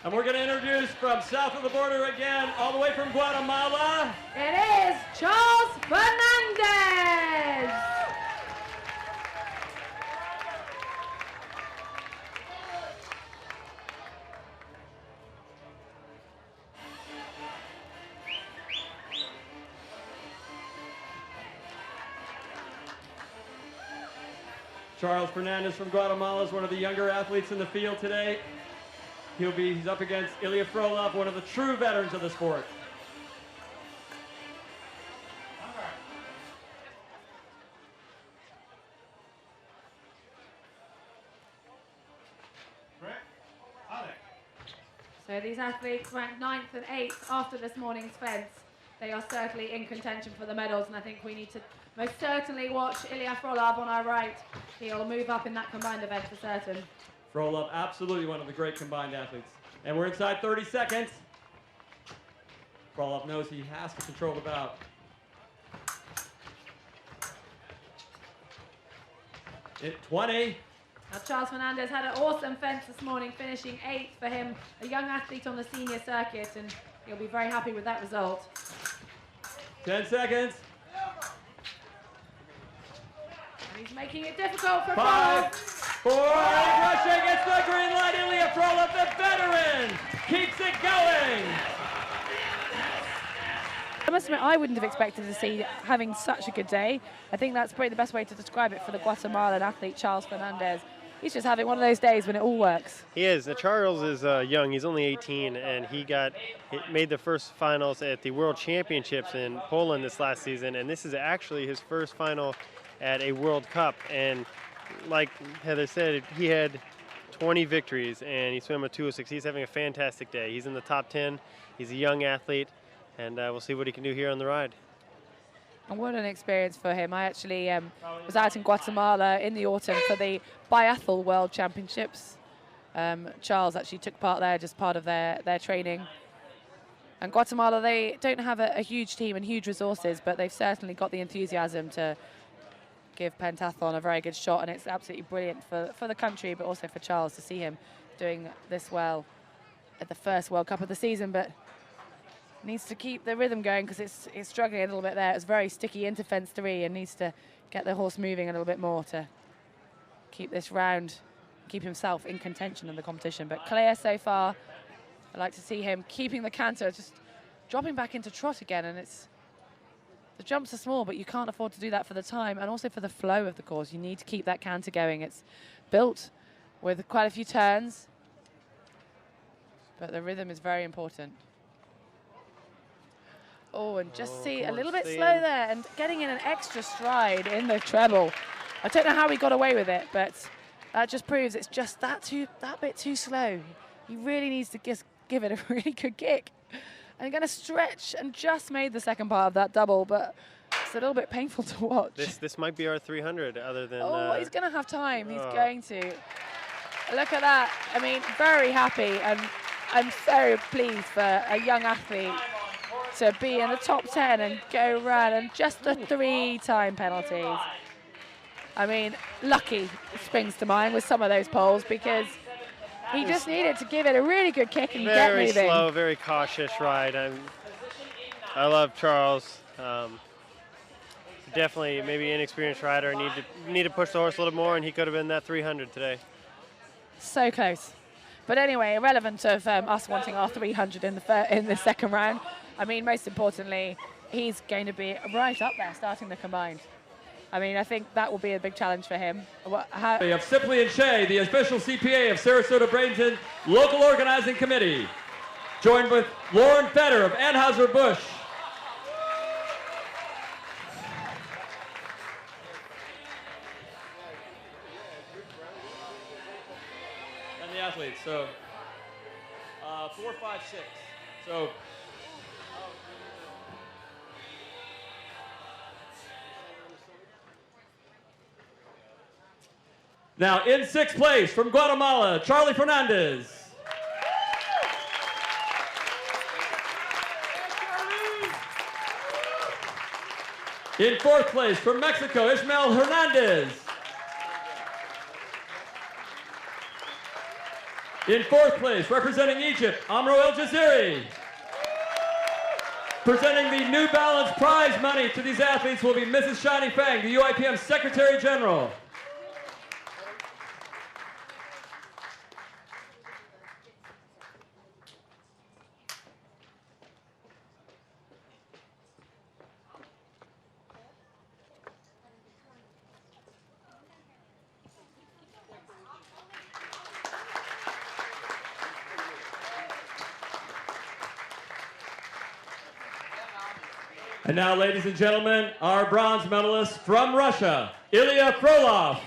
And we're going to introduce from south of the border again, all the way from Guatemala. It is Charles Fernández. Charles Fernández from Guatemala is one of the younger athletes in the field today. He's up against Ilya Frolov, one of the true veterans of the sport. So these athletes ranked 9th and 8th after this morning's fence. They are certainly in contention for the medals, and I think we need to most certainly watch Ilya Frolov on our right. He'll move up in that combined event for certain. Frolov, absolutely one of the great combined athletes. And we're inside 30 seconds. Frolov knows he has to control the bout. At 20. Now Charles Fernández had an awesome fence this morning, finishing 8th for him, a young athlete on the senior circuit, and he'll be very happy with that result. 10 seconds. And he's making it difficult for 5, Frolov. 4, rushing against the green light, Ilya Frolov, the veteran, keeps it going. I must admit, I wouldn't have expected to see having such a good day. I think that's probably the best way to describe it for the Guatemalan athlete, Charles Fernández. He's just having one of those days when it all works. He is. Charles is young. He's only 18, and he made the first finals at the World Championships in Poland this last season, and this is actually his first final at a World Cup. And like Heather said, he had 20 victories, and he swam a 2:06. He's having a fantastic day. He's in the top 10. He's a young athlete, and we'll see what he can do here on the ride. And what an experience for him. I actually was out in Guatemala in the autumn for the Biathlon World Championships. Charles actually took part there, just part of their training. And Guatemala, they don't have a huge team and huge resources, but they've certainly got the enthusiasm to give pentathlon a very good shot, and it's absolutely brilliant for the country, but also for Charles to see him doing this well at the first World Cup of the season. But needs to keep the rhythm going because it's struggling a little bit there. It's very sticky into fence 3 and needs to get the horse moving a little bit more to keep this round, keep himself in contention in the competition. But clear so far. I like to see him keeping the canter, just dropping back into trot again. And the jumps are small, but you can't afford to do that for the time and also for the flow of the course. You need to keep that canter going. It's built with quite a few turns, but the rhythm is very important. Oh, and just see a little bit slow there and getting in an extra stride in the treble. I don't know how he got away with it, but that just proves it's just that bit too slow. He really needs to just give it a really good kick. And going to stretch and just made the second part of that double, but it's a little bit painful to watch. This might be our 300 other than... Oh, he's going to have time. He's going to. Look at that. I mean, very happy and I'm very pleased for a young athlete to be in the top 10 and go round, and just the 3-time penalties. I mean, lucky springs to mind with some of those poles because he just needed to give it a really good kick and get moving. Very slow, very cautious ride. I love Charles. Definitely maybe inexperienced rider. Need to push the horse a little more, and he could have been that 300 today. So close. But anyway, irrelevant of us wanting our 300 in the second round. I mean, most importantly, he's going to be right up there starting the combined. I mean, I think that will be a big challenge for him. We have Sipley and Shea, the official CPA of Sarasota-Bradenton Local Organizing Committee, joined with Lauren Fetter of Anheuser-Busch. And the athletes, so 4, 5, 6. So now in 6th place from Guatemala, Charlie Fernández. In 4th place from Mexico, Ismael Hernandez. In fourth place, representing Egypt, Amro El Jaziri. Presenting the New Balance prize money to these athletes will be Mrs. Shani Fang, the UIPM Secretary General. And now, ladies and gentlemen, our bronze medalist from Russia, Ilya Frolov.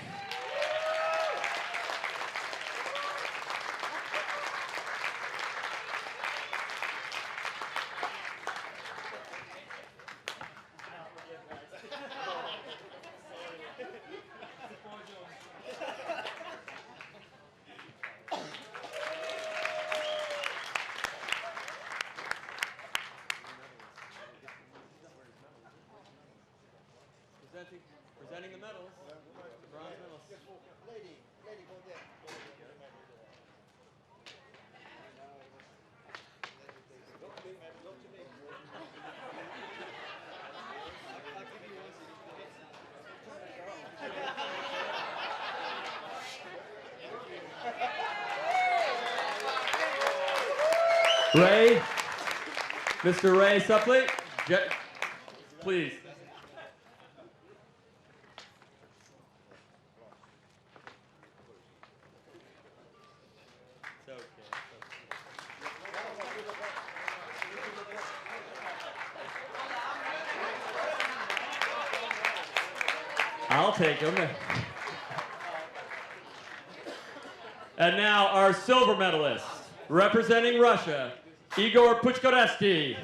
Presenting the medals, the bronze medals. Lady, go there. Ray, Mr. Ray Suppley, please. I'll take him. And now our silver medalist, representing Russia, Igor Puchkoreski.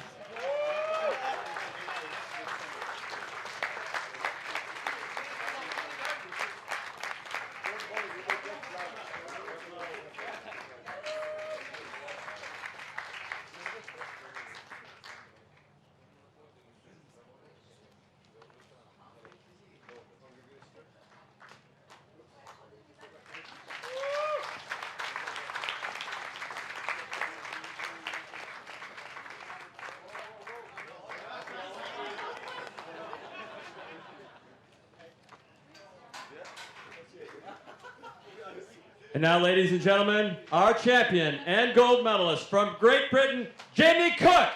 And now, ladies and gentlemen, our champion and gold medalist from Great Britain, Jamie Cook.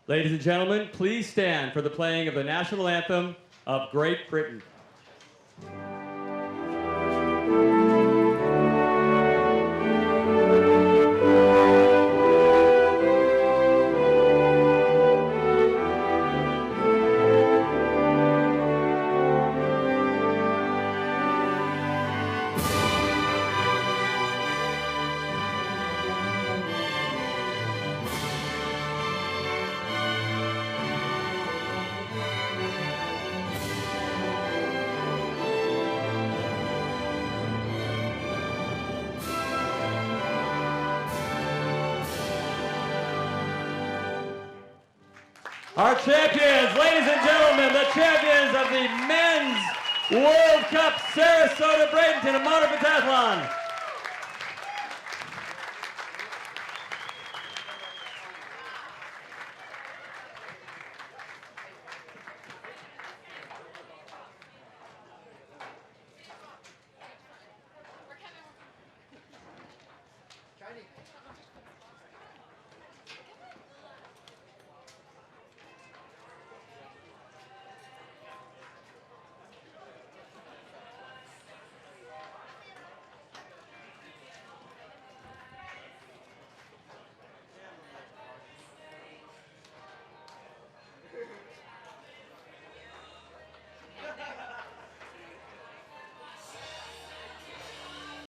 Ladies and gentlemen, please stand for the playing of the national anthem of Great Britain. Our champions, ladies and gentlemen, the champions of the Men's World Cup Sarasota Bradenton and Modern Pentathlon,